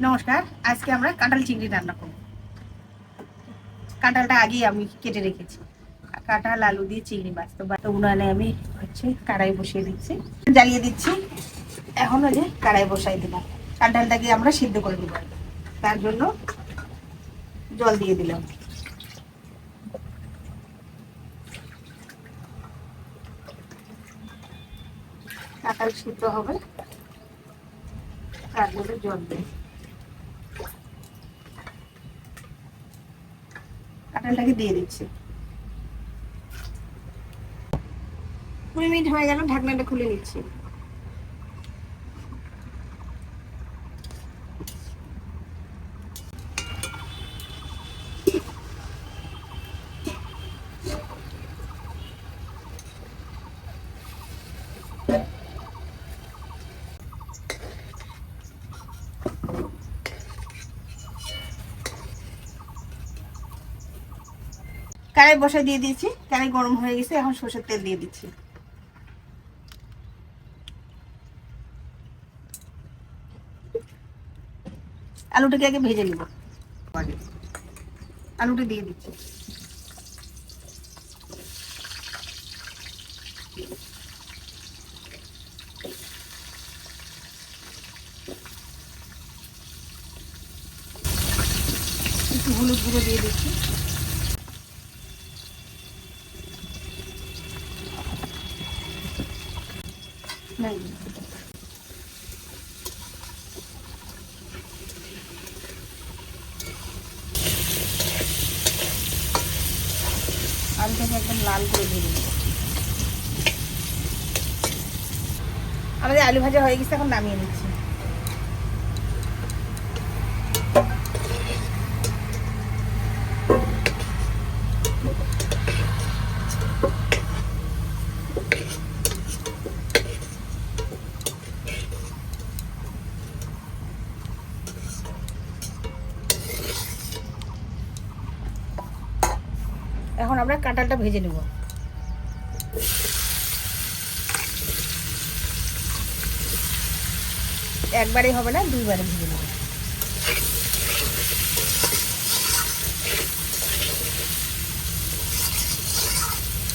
নমস্কার। আজকে আমরা কাঁঠাল চিংড়ি রান্না করব। কাঁঠালটা আগেই আমি কেটে রেখেছি। কাঁঠাল আলু দিয়ে চিংড়ি মাছ তো উনানে আমি কড়াই বসিয়ে দিচ্ছি, জ্বালিয়ে দিচ্ছি। এখন ওই যে কড়াই বসাই দিলাম, কাঁঠালটাকে আমরা সিদ্ধ করে দেবো। তার জন্য জল দিয়ে দিলাম। কাঁঠাল সিদ্ধ হবে, তার জন্য জল দিই। কাঁঠালটাকে দিয়ে দিচ্ছি। 20 মিনিট হয়ে গেল, ঢাকনাটা খুলে নিচ্ছি। কড়াই বসাই দিয়ে দিয়েছি, কড়াই গরম হয়ে গেছে। এখন সরষের তেল দিয়ে দিচ্ছি। আলুটাকে আগে ভেজে নিব। আলুটা দিয়ে দিচ্ছি। একটু হলুদ গুঁড়ো দিয়ে দিচ্ছি। আলুটাকে একদম লাল করে ভেজে নেব। আমাদের আলু ভাজা হয়ে গেছে, এখন নামিয়ে নিচ্ছি। এখন আমরা কাঁঠালটা ভেজে নেব। একবারে হবে না, দুইবারে ভেজে নেব।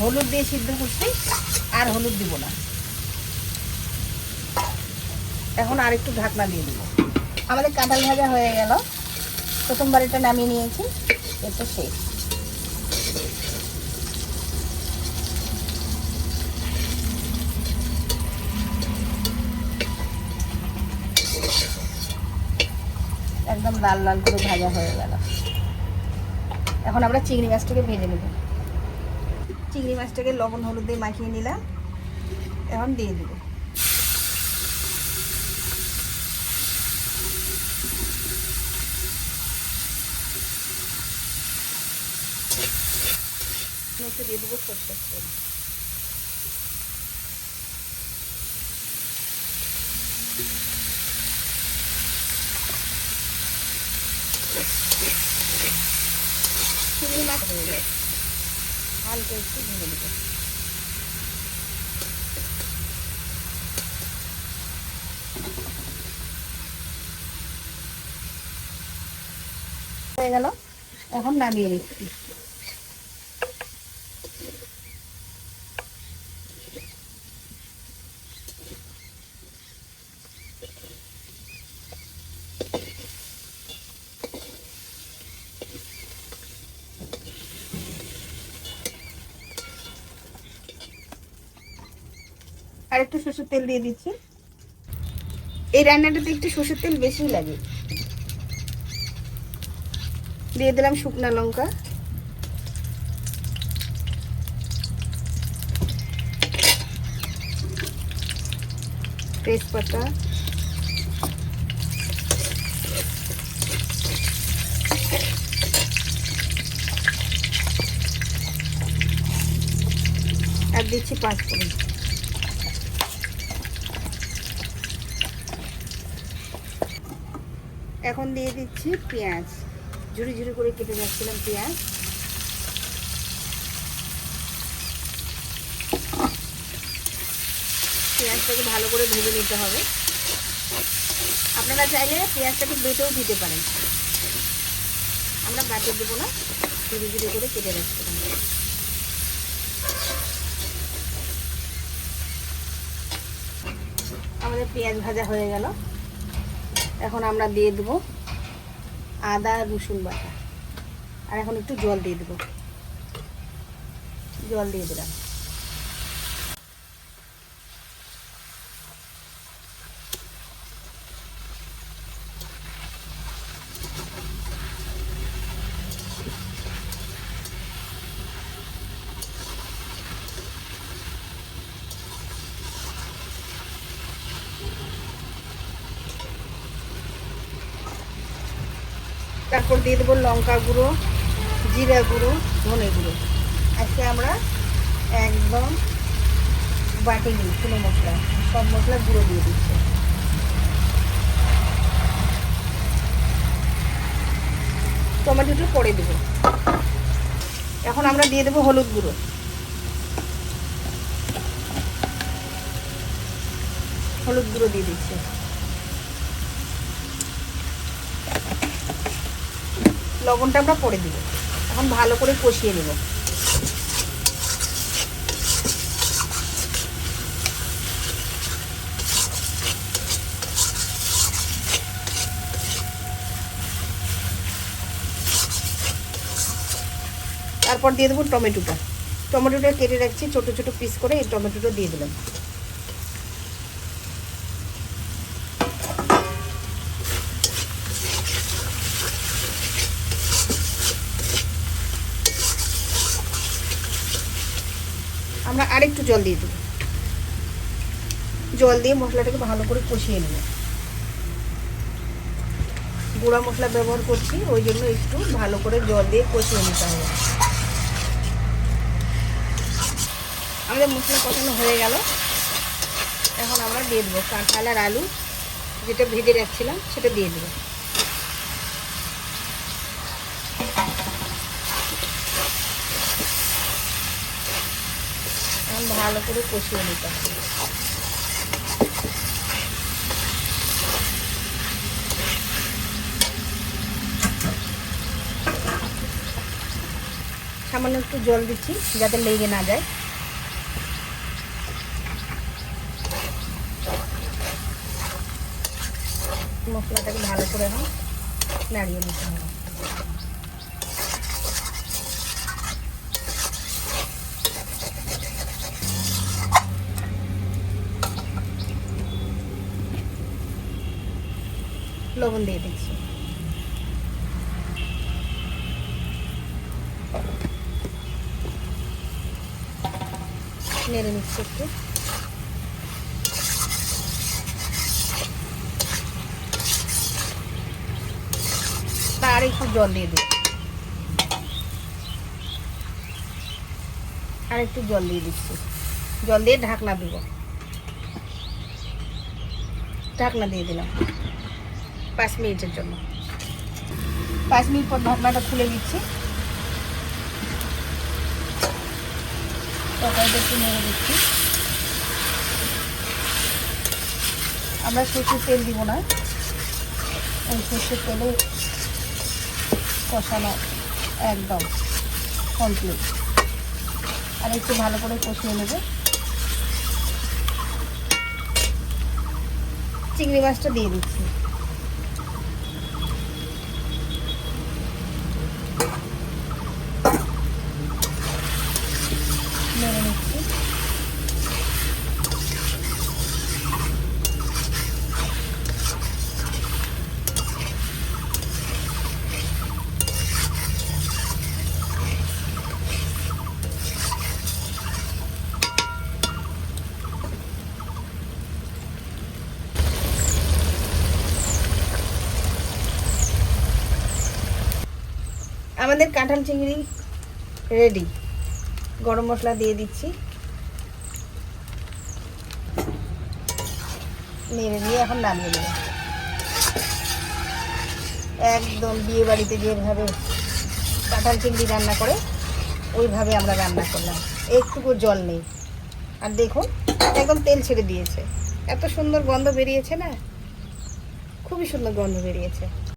হলুদ দিয়ে সিদ্ধ করছি, আর হলুদ দিব না। এখন আর একটু ঢাকনা দিয়ে দিব। আমাদের কাঁঠাল ভাজা হয়ে গেল। প্রথমবার এটা নামিয়ে নিয়েছি, এটা শেষ। একদম লাল লাল করে ভাজা হয়ে গেল। এখন আমরা চিংড়ি মাছটাকে ভেজে নেব। চিংড়ি মাছটাকে লবণ হলুদ দিয়ে মাখিয়ে নিলাম, এখন দিয়ে দেব। একটু দিয়ে দেবো সরষের তেল। চিংড়ি মাছ হয়ে যায়, হালকা একটু ভেজে নেব। হয়ে গেল, এখন নামিয়ে নিচ্ছি। আর একটু সরষের তেল দিয়ে দিচ্ছি। এই রান্নাটাতে একটু সরষের তেল বেশি লাগে। দিয়ে দিলাম শুকনো লঙ্কা, তেজপাতা, আর দিচ্ছি 5 ফোড়ন। এখন দিয়ে দিচ্ছি পেঁয়াজ, ঝুড়ি ঝুড়ি করে কেটে রাখছিলাম পেঁয়াজ। পেঁয়াজটাকে ভালো করে ভেজে নিতে হবে। আপনারা চাইলে পেঁয়াজটাকে বেটেও দিতে পারেন, আমরা বাটে দেবো না, ধীরে ধীরে করে কেটে রাখতে পারি। আমাদের পেঁয়াজ ভাজা হয়ে গেল। এখন আমরা দিয়ে দেবো আদা রসুন বাটা, আর এখন একটু জল দিয়ে দেবো। জল দিয়ে দিলাম। তারপর দিয়ে দেবো লঙ্কা গুঁড়ো, জিরা গুঁড়ো, ধনে গুঁড়ো। আজকে আমরা একদম বাটি নিই কোনো মশলা, সব মশলা গুঁড়ো দিয়ে দিচ্ছি। টমেটোটা পরে দেবো। এখন আমরা দিয়ে দেবো হলুদ গুঁড়ো, হলুদ গুঁড়ো দিয়ে দিচ্ছি। লবণটা আমরা পরে দিব। এখন ভালো করে কষিয়ে নেব। তারপর দিয়ে দেবো টমেটোটা। টমেটোটা কেটে রাখছি ছোট ছোট পিস করে, এই টমেটোটা দিয়ে দিলাম। আমরা আরেকটু জল দিয়ে দেব। জল দিয়ে মশলাটাকে ভালো করে কষিয়ে নেব। গুঁড়া মশলা ব্যবহার করছি, ওই জন্য একটু ভালো করে জল দিয়ে কষিয়ে নিতে হবে। আমাদের মশলা কষানো হয়ে গেল। এখন আমরা দিয়ে দেবো কাঁঠাল আর আলু, যেটা ভেজে রাখছিলাম সেটা দিয়ে দেবো। এখন ভালো করে কষিয়ে নিতে হবে। সামান্য একটু জল দিচ্ছি যাতে লেগে না যায়। মশলাটাকে ভালো করে এখন নাড়িয়ে নিতে হবে। লবণ দিয়ে দিচ্ছি। নেড়ে নিচ্ছি একটু। আর একটু জল দিয়ে দিই। আর একটু জল দিয়ে দিচ্ছি। জল দিয়ে ঢাকনা দিব। ঢাকনা দিয়ে দিলাম 5 মিনিটের জন্য। 5 মিনিট পর ঢাকনাটা খুলে নিচ্ছি। তরকারিটা একটু নেড়ে দিচ্ছি। আমরা সরষের তেল দিব না, ওই সরষের তেলে কষানো একদম কমপ্লিট। আর একটু ভালো করে কষিয়ে নেবে। চিংড়ি মাছটা দিয়ে দিচ্ছি। নেড়ে নিচ্ছি। আমাদের কাঁঠাল চিংড়ি রেডি। গরম মশলা দিয়ে দিচ্ছি। নেড়ে দিয়ে এখন নামিয়ে দেবো। একদম বিয়ে বাড়িতে যেভাবে কাঁঠাল চিংড়ি রান্না করে ওইভাবে আমরা রান্না করলাম, একটুকু জল নেই। আর দেখুন একদম তেল ছেড়ে দিয়েছে, এত সুন্দর গন্ধ বেরিয়েছে না, খুবই সুন্দর গন্ধ বেরিয়েছে।